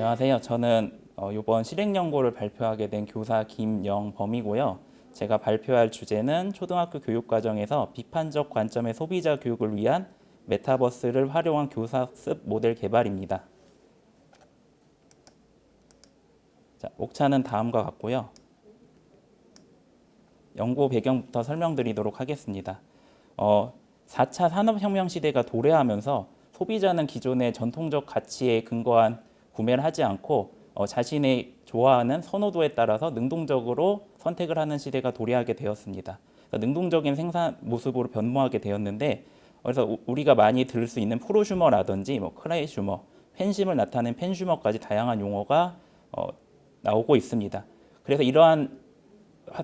안녕하세요. 저는 이번 실행연구를 발표하게 된 교사 김영범이고요. 제가 발표할 주제는 초등학교 교육과정에서 비판적 관점의 소비자 교육을 위한 메타버스를 활용한 교사학습 모델 개발입니다. 자, 목차는 다음과 같고요. 연구 배경부터 설명드리도록 하겠습니다. 4차 산업혁명 시대가 도래하면서 소비자는 기존의 전통적 가치에 근거한 구매를 하지 않고 자신의 좋아하는 선호도에 따라서 능동적으로 선택을 하는 시대가 도래하게 되었습니다. 그러니까 능동적인 생산 모습으로 변모하게 되었는데, 그래서 우리가 많이 들을 수 있는 프로슈머라든지 크라이슈머, 팬심을 나타내는 팬슈머까지 다양한 용어가 나오고 있습니다. 그래서 이러한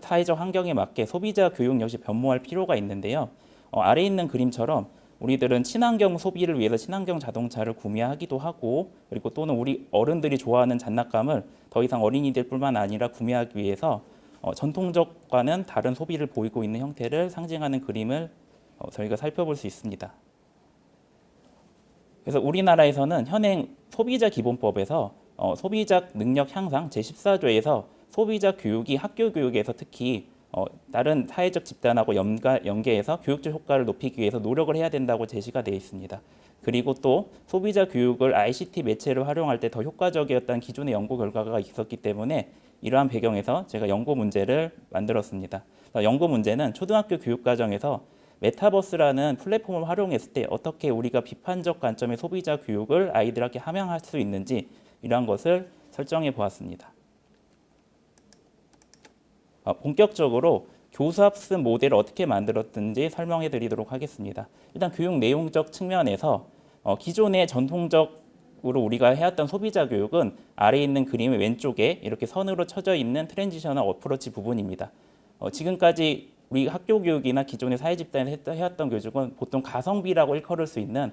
사회적 환경에 맞게 소비자 교육 역시 변모할 필요가 있는데요. 아래 있는 그림처럼 우리들은 친환경 소비를 위해서 친환경 자동차를 구매하기도 하고, 그리고 또는 우리 어른들이 좋아하는 장난감을 더 이상 어린이들뿐만 아니라 구매하기 위해서 전통적과는 다른 소비를 보이고 있는 형태를 상징하는 그림을 저희가 살펴볼 수 있습니다. 그래서 우리나라에서는 현행 소비자 기본법에서 소비자 능력 향상 제14조에서 소비자 교육이 학교 교육에서 특히 다른 사회적 집단하고 연계해서 교육적 효과를 높이기 위해서 노력을 해야 된다고 제시가 되어 있습니다. 그리고 또 소비자 교육을 ICT 매체를 활용할 때 더 효과적이었다는 기존의 연구 결과가 있었기 때문에 이러한 배경에서 제가 연구 문제를 만들었습니다. 연구 문제는 초등학교 교육 과정에서 메타버스라는 플랫폼을 활용했을 때 어떻게 우리가 비판적 관점의 소비자 교육을 아이들에게 함양할 수 있는지 이러한 것을 설정해 보았습니다. 본격적으로 교수학습 모델을 어떻게 만들었든지 설명해 드리도록 하겠습니다. 일단 교육 내용적 측면에서 기존의 전통적으로 우리가 해왔던 소비자 교육은 아래에 있는 그림의 왼쪽에 이렇게 선으로 쳐져 있는 트랜지셔널 어프로치 부분입니다. 지금까지 우리 학교 교육이나 기존의 사회 집단에서 해왔던 교육은 보통 가성비라고 일컬을 수 있는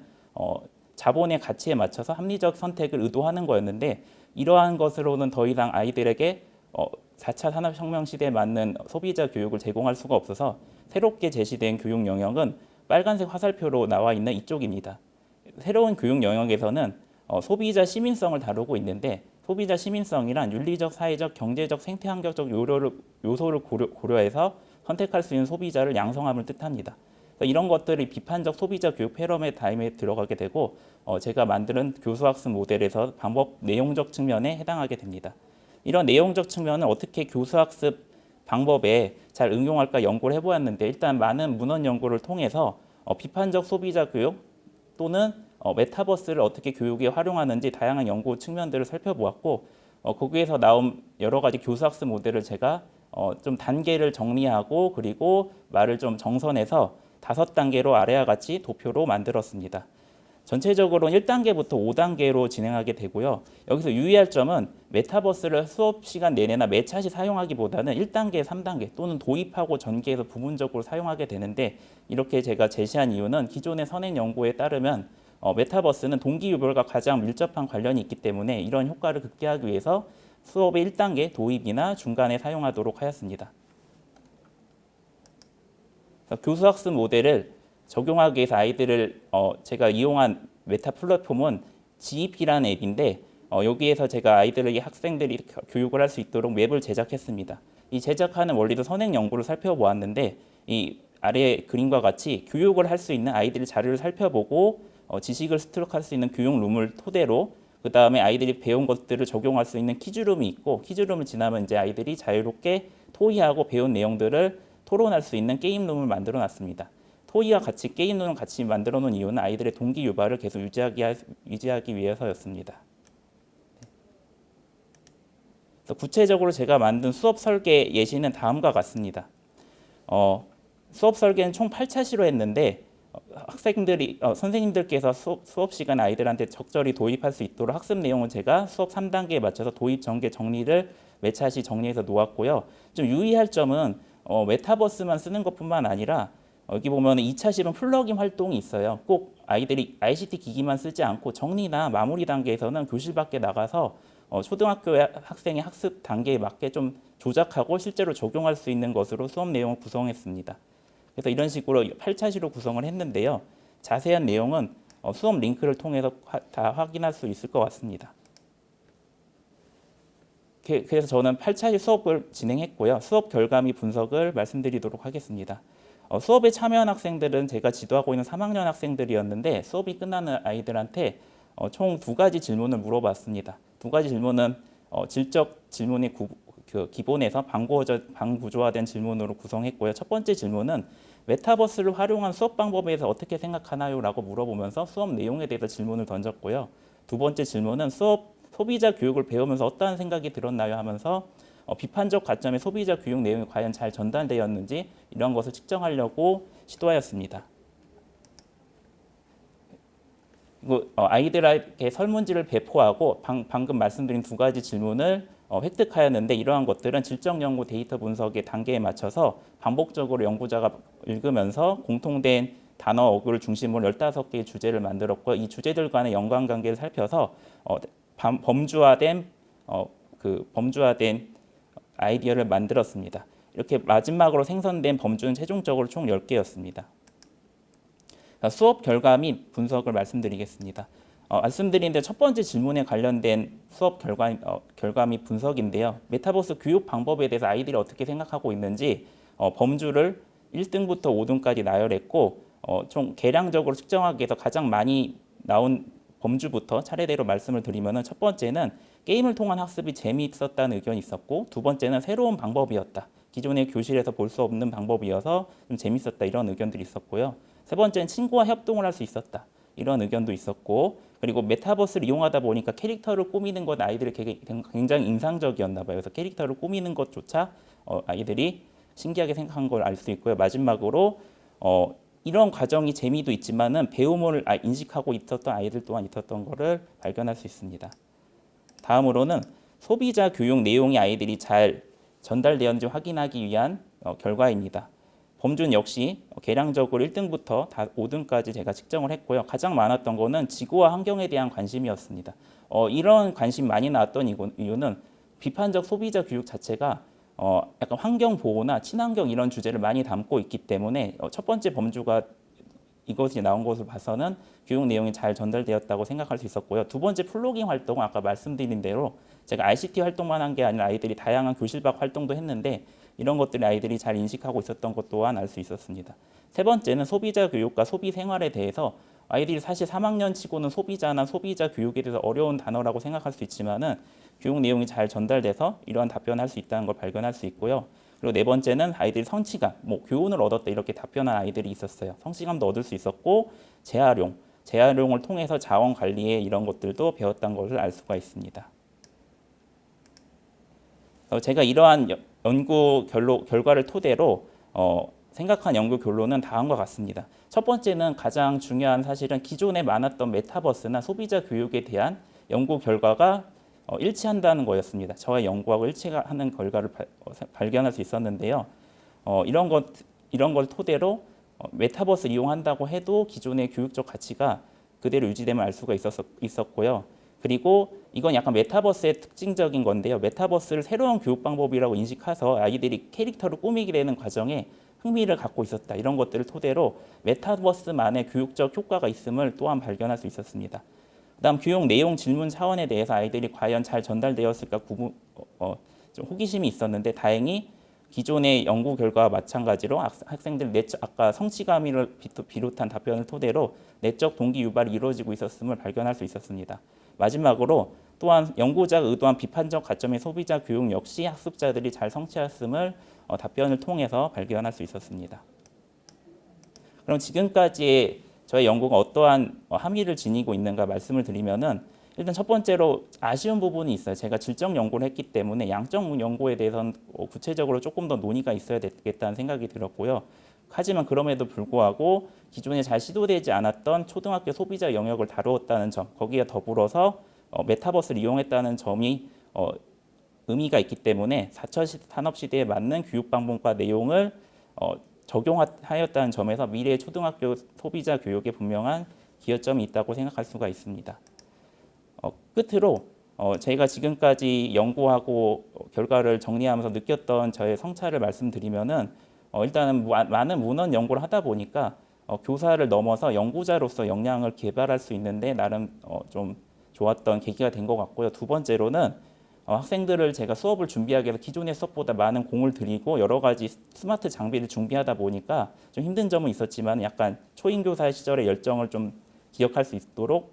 자본의 가치에 맞춰서 합리적 선택을 의도하는 거였는데, 이러한 것으로는 더 이상 아이들에게 4차 산업혁명 시대에 맞는 소비자 교육을 제공할 수가 없어서 새롭게 제시된 교육 영역은 빨간색 화살표로 나와 있는 이쪽입니다. 새로운 교육 영역에서는 소비자 시민성을 다루고 있는데, 소비자 시민성이란 윤리적, 사회적, 경제적, 생태환경적 요소를 고려해서 선택할 수 있는 소비자를 양성함을 뜻합니다. 이런 것들이 비판적 소비자 교육 패러다임에 들어가게 되고 제가 만드는 교수학습 모델에서 방법 내용적 측면에 해당하게 됩니다. 이런 내용적 측면은 어떻게 교수학습 방법에 잘 응용할까 연구를 해보았는데, 일단 많은 문헌 연구를 통해서 비판적 소비자 교육 또는 메타버스를 어떻게 교육에 활용하는지 다양한 연구 측면들을 살펴보았고, 거기에서 나온 여러 가지 교수학습 모델을 제가 좀 단계를 정리하고 그리고 말을 좀 정선해서 5단계로 아래와 같이 도표로 만들었습니다. 전체적으로는 1단계부터 5단계로 진행하게 되고요. 여기서 유의할 점은 메타버스를 수업 시간 내내나 매차시 사용하기보다는 1단계, 3단계 또는 도입하고 전개해서 부분적으로 사용하게 되는데, 이렇게 제가 제시한 이유는 기존의 선행 연구에 따르면 메타버스는 동기유발과 가장 밀접한 관련이 있기 때문에 이런 효과를 극대화하기 위해서 수업의 1단계 도입이나 중간에 사용하도록 하였습니다. 교수학습 모델을 적용하기 위해서 아이들을 제가 이용한 메타 플랫폼은 GEP라는 앱인데, 여기에서 제가 아이들에게 학생들이 교육을 할 수 있도록 맵을 제작했습니다. 이 제작하는 원리도 선행 연구를 살펴보았는데, 이 아래 그림과 같이 교육을 할 수 있는 아이들이 자료를 살펴보고 지식을 습득할 수 있는 교육룸을 토대로, 그 다음에 아이들이 배운 것들을 적용할 수 있는 퀴즈룸이 있고, 퀴즈룸을 지나면 이제 아이들이 자유롭게 토의하고 배운 내용들을 토론할 수 있는 게임룸을 만들어 놨습니다. 토의와 같이 게임룸을 같이 만들어 놓은 이유는 아이들의 동기 유발을 계속 유지하기 위해서였습니다. 구체적으로 제가 만든 수업 설계 예시는 다음과 같습니다. 수업 설계는 총 8차시로 했는데, 선생님들께서 수업 시간 아이들한테 적절히 도입할 수 있도록 학습 내용은 제가 수업 3단계에 맞춰서 도입, 전개, 정리를 매차시 정리해서 놓았고요. 좀 유의할 점은 메타버스만 쓰는 것뿐만 아니라 여기 보면 2차실은 플러그인 활동이 있어요. 꼭 아이들이 ICT 기기만 쓰지 않고 정리나 마무리 단계에서는 교실 밖에 나가서 초등학교 학생의 학습 단계에 맞게 좀 조작하고 실제로 적용할 수 있는 것으로 수업 내용을 구성했습니다. 그래서 이런 식으로 8차시로 구성을 했는데요. 자세한 내용은 수업 링크를 통해서 다 확인할 수 있을 것 같습니다. 그래서 저는 8차시 수업을 진행했고요. 수업 결과및 분석을 말씀드리도록 하겠습니다. 수업에 참여한 학생들은 제가 지도하고 있는 3학년 학생들이었는데 수업이 끝나는 아이들한테 총 2가지 질문을 물어봤습니다. 2가지 질문은 질적 질문이 기본에서 방구조화된 질문으로 구성했고요. 첫 번째 질문은 메타버스를 활용한 수업 방법에 대해서 어떻게 생각하나요? 라고 물어보면서 수업 내용에 대해서 질문을 던졌고요. 두 번째 질문은 소비자 교육을 배우면서 어떠한 생각이 들었나요? 하면서 비판적 관점의 소비자 교육 내용이 과연 잘 전달되었는지 이런 것을 측정하려고 시도하였습니다. 그리고 아이들에게 설문지를 배포하고 방금 말씀드린 2가지 질문을 획득하였는데 이러한 것들은 질적 연구 데이터 분석의 단계에 맞춰서 반복적으로 연구자가 읽으면서 공통된 단어 어구를 중심으로 15개의 주제를 만들었고 이 주제들 간의 연관관계를 살펴서 범주화된 아이디어를 만들었습니다. 이렇게 마지막으로 생성된 범주는 최종적으로 총 10개였습니다. 수업 결과 및 분석을 말씀드리겠습니다. 말씀드린 데 첫 번째 질문에 관련된 수업 결과 및 분석인데요. 메타버스 교육 방법에 대해서 아이들이 어떻게 생각하고 있는지 범주를 1등부터 5등까지 나열했고 총 계량적으로 측정하기 위해서 가장 많이 나온 범주부터 차례대로 말씀을 드리면 첫 번째는 게임을 통한 학습이 재미있었다는 의견이 있었고 두 번째는 새로운 방법이었다. 기존의 교실에서 볼 수 없는 방법이어서 좀 재밌었다. 이런 의견들이 있었고요. 세 번째는 친구와 협동을 할 수 있었다. 이런 의견도 있었고 그리고 메타버스를 이용하다 보니까 캐릭터를 꾸미는 것 아이들이 굉장히 인상적이었나 봐요. 그래서 캐릭터를 꾸미는 것조차 아이들이 신기하게 생각한 걸 알 수 있고요. 마지막으로 이런 과정이 재미도 있지만은 배움을 인식하고 있었던 아이들 또한 있었던 것을 발견할 수 있습니다. 다음으로는 소비자 교육 내용이 아이들이 잘 전달되었는지 확인하기 위한 결과입니다. 범주는 역시 계량적으로 1등부터 5등까지 제가 측정을 했고요. 가장 많았던 거는 지구와 환경에 대한 관심이었습니다. 이런 관심이 많이 나왔던 이유는 비판적 소비자 교육 자체가 약간 환경 보호나 친환경 이런 주제를 많이 담고 있기 때문에 첫 번째 범주가 이것이 나온 것을 봐서는 교육 내용이 잘 전달되었다고 생각할 수 있었고요. 두 번째 플로깅 활동은 아까 말씀드린 대로 제가 ICT 활동만 한 게 아니라 아이들이 다양한 교실 밖 활동도 했는데 이런 것들이 아이들이 잘 인식하고 있었던 것 또한 알 수 있었습니다. 세 번째는 소비자 교육과 소비 생활에 대해서 아이들이 사실 3학년 치고는 소비자나 소비자 교육에 대해서 어려운 단어라고 생각할 수 있지만은 교육 내용이 잘 전달돼서 이러한 답변을 할 수 있다는 걸 발견할 수 있고요. 그리고 네 번째는 아이들이 성취감, 교훈을 얻었다 이렇게 답변한 아이들이 있었어요. 성취감도 얻을 수 있었고 재활용을 통해서 자원 관리에 이런 것들도 배웠다는 것을 알 수가 있습니다. 제가 이러한 연구 결과를 토대로 생각한 연구 결론은 다음과 같습니다. 첫 번째는 가장 중요한 사실은 기존에 많았던 메타버스나 소비자 교육에 대한 연구 결과가 일치한다는 거였습니다. 저의 연구하고 일치하는 결과를 발견할 수 있었는데요. 이런 걸 토대로 메타버스 이용한다고 해도 기존의 교육적 가치가 그대로 유지되면 알 수가 있었고요. 그리고 이건 약간 메타버스의 특징적인 건데요. 메타버스를 새로운 교육 방법이라고 인식해서 아이들이 캐릭터를 꾸미게 되는 과정에 흥미를 갖고 있었다. 이런 것들을 토대로 메타버스만의 교육적 효과가 있음을 또한 발견할 수 있었습니다. 그다음 교육 내용 질문 차원에 대해서 아이들이 과연 잘 전달되었을까 좀 호기심이 있었는데 다행히 기존의 연구 결과와 마찬가지로 학생들 아까 성취감을 비롯한 답변을 토대로 내적 동기 유발이 이루어지고 있었음을 발견할 수 있었습니다. 마지막으로 또한 연구자가 의도한 비판적 가점의 소비자 교육 역시 학습자들이 잘 성취했음을 답변을 통해서 발견할 수 있었습니다. 그럼 지금까지의 저의 연구가 어떠한 함의를 지니고 있는가 말씀을 드리면은 일단 첫 번째로 아쉬운 부분이 있어요. 제가 질적 연구를 했기 때문에 양적 연구에 대해서는 구체적으로 조금 더 논의가 있어야 되겠다는 생각이 들었고요. 하지만 그럼에도 불구하고 기존에 잘 시도되지 않았던 초등학교 소비자 영역을 다루었다는 점, 거기에 더불어서 메타버스를 이용했다는 점이 의미가 있기 때문에 4차 산업시대에 맞는 교육 방법과 내용을 적용하였다는 점에서 미래의 초등학교 소비자 교육에 분명한 기여점이 있다고 생각할 수가 있습니다. 끝으로 제가 지금까지 연구하고 결과를 정리하면서 느꼈던 저의 성찰을 말씀드리면은 일단은 많은 문헌 연구를 하다 보니까 교사를 넘어서 연구자로서 역량을 개발할 수 있는데 나름 좀 좋았던 계기가 된 것 같고요. 두 번째로는 학생들을 제가 수업을 준비하기 위해서 기존의 수업보다 많은 공을 들이고 여러 가지 스마트 장비를 준비하다 보니까 좀 힘든 점은 있었지만 약간 초임교사 시절의 열정을 좀 기억할 수 있도록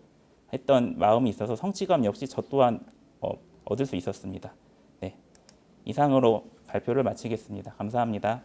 했던 마음이 있어서 성취감 역시 저 또한 얻을 수 있었습니다. 네, 이상으로 발표를 마치겠습니다. 감사합니다.